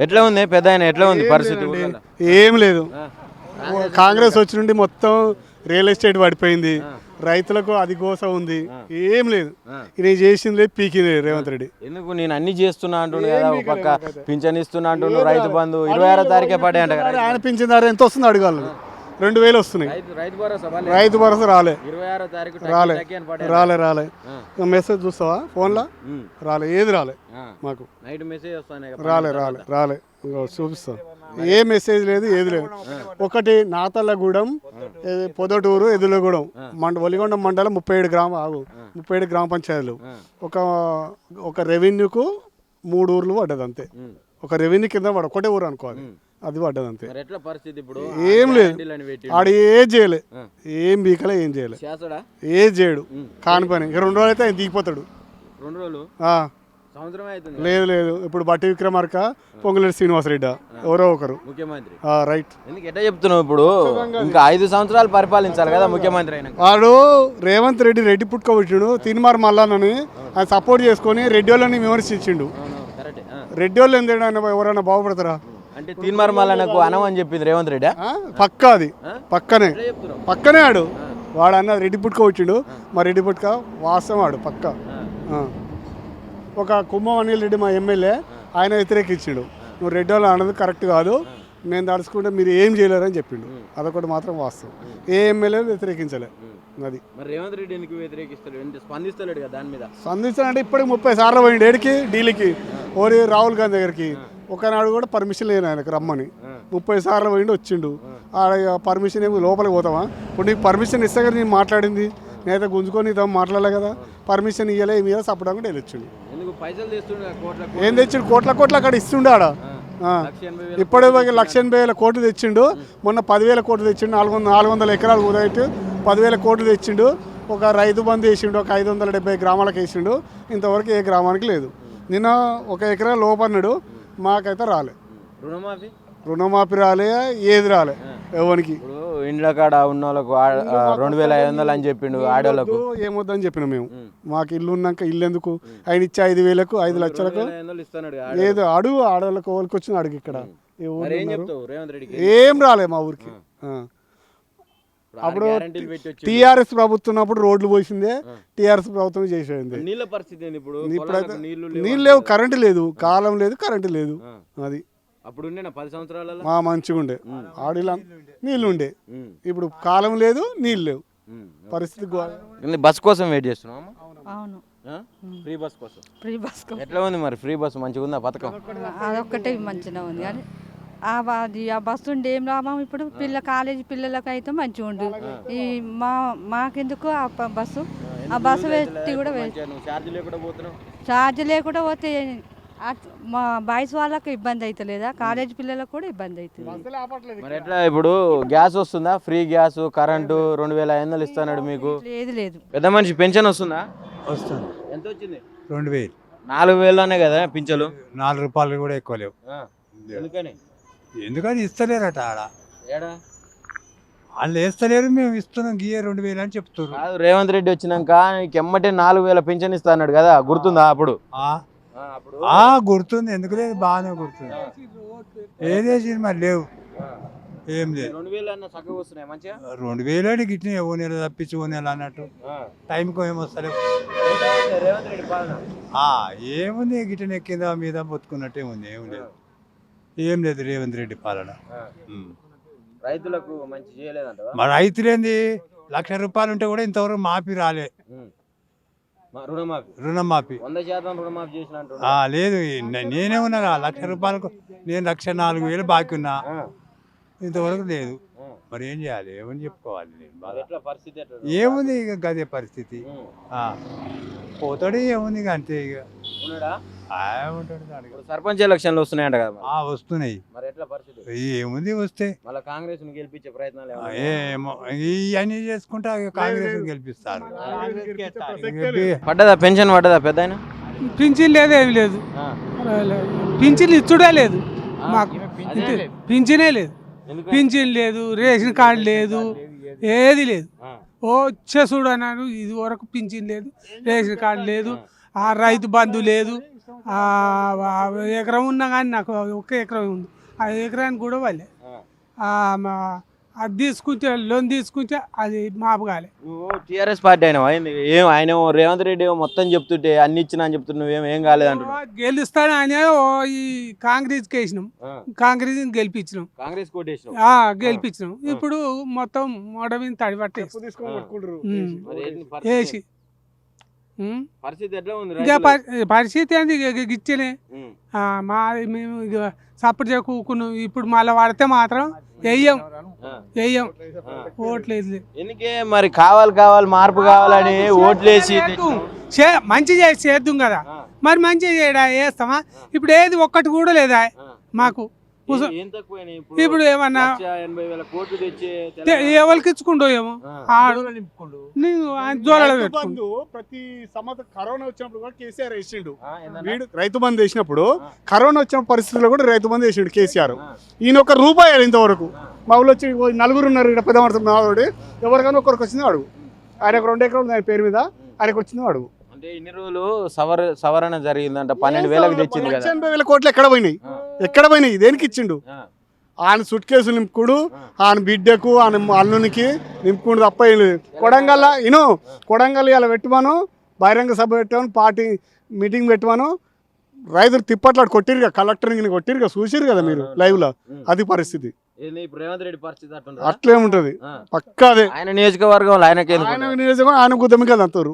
ఎట్లా ఉంది పెద్ద ఎట్లా ఉంది పరిస్థితి? ఏం లేదు. కాంగ్రెస్ వచ్చి నుండి మొత్తం రియల్ ఎస్టేట్ పడిపోయింది, రైతులకు అది గోస ఉంది, ఏం లేదు. ఇది చేసింది లేదు, పీకింది లేదు రేవంత్ రెడ్డి. ఎందుకు నేను అన్ని చేస్తున్నా అంటుండు కదా, ఒక పక్క పింఛన్ ఇస్తున్నా అంటుండు, రైతు బంధు 26వ తారీఖే పడే అంట. ఆయన పింఛన్ ఎంత వస్తుంది అడగాలి, 2000 వస్తున్నాయి. రైతు భరోసా రాలే, రాలే. మెసేజ్ చూస్తావా ఫోన్లో? రాలే, ఏది రాలే మాకు. రాలే చూపిస్తాను. ఏ మెసేజ్ లేదు, ఏది లేదు. ఒకటి నాతల్లగూడెం, పొదటూరు, ఎదులగూడెం ఒలిగొండ మండలం 37 గ్రామ పంచాయతీలు. ఒక రెవెన్యూకు 3 ఊర్లు పడ్డది అంతే. ఒక రెవెన్యూ కింద ఒకటే ఊరు అనుకోవాలి, అది పడ్డది అంతే. ఏం లేదు, ఆడ ఏం చేయలే, ఏం బీకలే, ఏం చేయలే, ఏం చేయడు. కాని పని 2 రోజులు అయితే ఆయన దిగిపోతాడు. లేదు. ఇప్పుడు బట్టి విక్రమార్క, పొంగులేటి శ్రీనివాసరెడ్డి ఎవరో ఒకరు ముఖ్యమంత్రి. రైట్. ఎట్లా చెప్తున్నావు? ఇప్పుడు ఇంకా 5 సంవత్సరాలు పరిపాలించాలి కదా ముఖ్యమంత్రి అయినా. వాడు రేవంత్ రెడ్డి పుట్టుకోబెట్టిండు, తిన్మార్ మల్లానని ఆయన సపోర్ట్ చేసుకొని రెడ్డి వాళ్ళని విమర్శించిండు. రెడ్డి వాళ్ళు ఎందుకు ఎవరైనా బాగుపడతారా అంటే తీన్మార్ మల్లన్నకు అనం అని చెప్పింది రేవంత్ రెడ్డి. పక్కా అది పక్కనే ఆడు వాడు అన్న రెడ్డి పుట్టుకోవచ్చిండు. మా రెడ్డి పుట్టుక వాస్తవం ఆడు పక్క. ఒక కుమ్మం అనిల్ రెడ్డి మా ఎమ్మెల్యే, ఆయన వ్యతిరేకించిండు. నువ్వు రెడ్డి వాళ్ళు అన్నది కరెక్ట్ కాదు, నేను తడుచుకుంటే మీరు ఏం చేయలేరని చెప్పిండు. అదొకటి మాత్రం వాస్తవం. ఏ ఎమ్మెల్యే వ్యతిరేకించలే. అది రేవంత్ రెడ్డి ఎందుకు వ్యతిరేకిస్తాడు? స్పందిస్తలేడు కదా దాని మీద. స్పందిస్తానంటే ఇప్పటికి 30 సార్లు పోయిండు ఏడికి, ఢిల్లీకి, ఓరి రాహుల్ గాంధీ దగ్గరికి. ఒకనాడు కూడా పర్మిషన్ లేని ఆయనకు రమ్మని 30 సార్లు పోయిండు, వచ్చిండు. పర్మిషన్ ఏమి లోపలికి పోతావా? ఇప్పుడు నీకు పర్మిషన్ ఇస్తే కదా నేను మాట్లాడింది, నేనైతే గుంజుకొని నీతో మాట్లాడలే కదా. పర్మిషన్ ఇవ్వలే, ఏమి ఇవ్వాలి సపడంగా వెళ్ళొచ్చిండు. ఏం తెచ్చిండు? కోట్ల అక్కడ ఇస్తుండే ఆడ. ఇప్పుడు 1,80,000 కోట్లు తెచ్చిండు. మొన్న 10,000 కోట్లు తెచ్చిండు. 400 ఎకరాలు కుదైతే 10,000 కోట్లు తెచ్చిండు. ఒక రైతు బంధు వేసిండు, ఒక 570 గ్రామాలకు వేసిండు. ఇంతవరకు ఏ గ్రామానికి లేదు. నిన్న 1 ఎకరా లోపన్నాడు, మాకైతే రాలే. రుణమాఫీ రాలే, ఏది రాలే ఎవరికి. ఇండ్ల కాడ ఉన్న వాళ్ళకు 2,500 అని చెప్పిండు, ఆడవాళ్ళకు ఏమొద్దని చెప్పిన మేము. మాకు ఇల్లు ఉన్నాక ఇల్లు ఎందుకు? ఆయన ఇచ్చే 5,000కు 5 లక్షలకు ఏదో అడుగు, ఆడవాళ్ళకు వాళ్ళకి వచ్చిన అడుగు. ఇక్కడ ఏం రాలే మా ఊరికి. అప్పుడు టీఆర్ఎస్ ప్రభుత్వం ఉన్నప్పుడు రోడ్లు పోసిందే, టీఆర్ఎస్ ప్రభుత్వం చేసేది. ఇప్పుడైతే నీళ్ళు లేవు, కరెంటు లేదు, కాలం లేదు, కరెంటు లేదు. అది అప్పుడు 10 సంవత్సరాల మంచిగా ఉండే, ఆడిలా నీళ్ళు ఉండే. ఇప్పుడు కాలం లేదు, నీళ్ళు లేవు, పరిస్థితి. బస్ కోసం వెయిట్ చేస్తున్నాం. అవును, ఫ్రీ బస్ కోసం. ఎట్లా ఉంది మరి? ఫ్రీ బస్ మంచిగా ఉందా పథకం? అదొక్కటే మంచిగా ఉంది, కానీ ఆ బస్సు ఉండి ఏం లాభం? ఇప్పుడు కాలేజీ పిల్లలకి అయితే మంచిగా ఉండు. ఈ మాకెందుకు ఆ బస్సు పెట్టి కూడా ఛార్జ్ లేకుండా పోతే మా బాయ్స్ వాళ్ళకి ఇబ్బంది అవుతలేదా? కాలేజ్ పిల్లలకు కూడా ఇబ్బంది అవుతుంది. మరి ఎట్లా ఇప్పుడు గ్యాస్ వస్తుందా? ఫ్రీ గ్యాస్, కరెంటు 2,500 ఇస్తున్నాడు మీకు. లేదు. పెద్ద మనిషి పెన్షన్ వస్తుందా? వస్తుంది. ఎంత వచ్చింది? 2,000. 4,000లోనే కదా పింఛలు. 4 రూపాయలు కూడా ఎక్కువ లేవు. ఎందుకని ఇస్తలేరట ఆడ. వాళ్ళు వేస్తలేరు, మేము ఇస్తున్నాం గీయ 2,000 అని చెప్తున్నారు. రేవంత్ రెడ్డి వచ్చినాక ఎమ్మటే 4,000 పింఛన్ ఇస్తా అన్నాడు కదా, గుర్తుందా? అప్పుడు గుర్తుంది, ఎందుకు లేదు, బాగానే గుర్తుంది. ఏదేసి మరి లేవు, ఏం లేదు. 2,000 గిట్టిన ఓ నెల తప్పించి ఓ నెల అన్నట్టు టైంకు ఏమొస్తలేవు. ఏముంది, గిట్టిన ఎక్కిందా మీద బతుకున్నట్టే ఉంది, ఏం లేదు రేవంత్ రెడ్డి పాలన. రైతులకు మంచి చేయలేదంట. మరి రైతులేంది, 1,00,000 రూపాయలు ఉంటే కూడా ఇంతవరకు మాఫీ రాలే. రుణమాఫీ 100% రుణమాఫీ చేసిన లేదు. నేనే ఉన్నా 1,00,000 రూపాయలకు, నేను 1,04,000 బాకీ ఉన్నా, ఇంతవరకు లేదు. మరి ఏం చేయాలి, ఏమని చెప్పుకోవాలి? ఏముంది ఇక గదే పరిస్థితి. పోతాడు, ఏముంది ఇక అంతే. ఇక సర్పంచ్ ఎలక్షన్లు వస్తున్నాయంట కదా. వస్తున్నాయి. ఏముంది, వస్తే కాంగ్రెస్ గెలిపించే ప్రయత్నాలు ఏమో ఇవన్నీ చేసుకుంటా కాంగ్రెస్ గెలిపిస్తారు. పడ్డదా పెన్షన్? పడ్డదా పెద్ద? పింఛన్ లేదు, ఏమి లేదు. పింఛన్ ఇచ్చుడే లేదు మాకు, పింఛనే లేదు. పింఛన్ లేదు, రేషన్ కార్డు లేదు, ఏది లేదు. వచ్చే చూడన్నాను, ఇది వరకు పింఛన్ లేదు, రేషన్ కార్డు లేదు, రైతు బంధు లేదు, ఎకరం ఉన్నా కానీ నాకు ఒక్క ఎకరం ఉంది, ఆ ఎకరానికి కూడా వాళ్ళే అది తీసుకుంటే లోన్ తీసుకుంటే అది మాపు కాలే. నువ్వు టీఆర్ఎస్ పార్టీ అయినా ఏం ఆయన రేవంత్ రెడ్డి మొత్తం చెప్తుంటే అన్ని ఇచ్చినా అని చెప్తున్నా, నువ్వేం కాలేదంటున్నావు. గెలుస్తాను అని ఈ కాంగ్రెస్కి వేసినాం, కాంగ్రెస్ గెలిపించినాం, కాంగ్రెస్ కోటేషన్ గెలిపించినాం. ఇప్పుడు మొత్తం మొడ మీద తడి పట్టేసి వేసి పరిస్థితి ఎట్లా ఉంది? ఇక పరిస్థితి అది ఇచ్చనే మా మేము ఇక సపోర్ట్ చేయకున్నాం. ఇప్పుడు మళ్ళీ పడితే మాత్రం వెయ్యం ఓట్లేదు. ఎందుకే మరి కావాలి మార్పు కావాలని ఓట్లేసి మంచి చేసి చేద్దాం కదా, మరి మంచిగా చేయడా వేస్తామా? ఇప్పుడు ఏది ఒక్కటి కూడా లేదా మాకు. ఇప్పుడు ఏమన్నా ఎవరికి ఇచ్చుకుంటో ఏమో ప్రతి సంవత్సరం కరోనా వచ్చినప్పుడు కూడా కేసీఆర్ వేసిండు. వీడు రైతు బంధు వేసినప్పుడు కరోనా వచ్చిన పరిస్థితుల్లో కూడా రైతు బంధు వేసిండు కేసీఆర్. ఈయన ఒక రూపాయి ఇంతవరకు మా ఊళ్ళో వచ్చి నలుగురు ఉన్నారు ఇక్కడ పెద్ద మనసు మావాడు, ఎవరికైనా ఒకరికి వచ్చింది అడుగు. ఆయనకు 2 ఎకరాలు ఆయన పేరు మీద, ఆయనకు వచ్చింది అడుగు. అంటే ఇన్ని రోజులు సవరణ జరిగిందంట, 12,000కి తెచ్చింది కదా. 80,000 కోట్లు ఎక్కడ పోయినాయి? దేనికి ఇచ్చిండు? ఆయన సుట్ కేసులు నింపుకుడు, ఆయన బిడ్డకు ఆయన అల్లునికి నింపుకుండు తప్ప కొడంగల్ ఇలా పెట్టమను, బహిరంగ సభ పెట్టమను, పార్టీ మీటింగ్ పెట్టమను. రైతులు తిప్పట్లాడు కొట్టిరుగా, కలెక్టర్ని కొట్టిరుగా, చూసిరు కదా మీరు లైవ్ లో. అది పరిస్థితి. రేవంత్ రెడ్డి పరిస్థితి అట్లే ఉంటది పక్కా. అదే ఆయన నియోజకవర్గంలో ఆయన నియోజకవర్గం ఆయన గుద్దమి కదా అంటారు.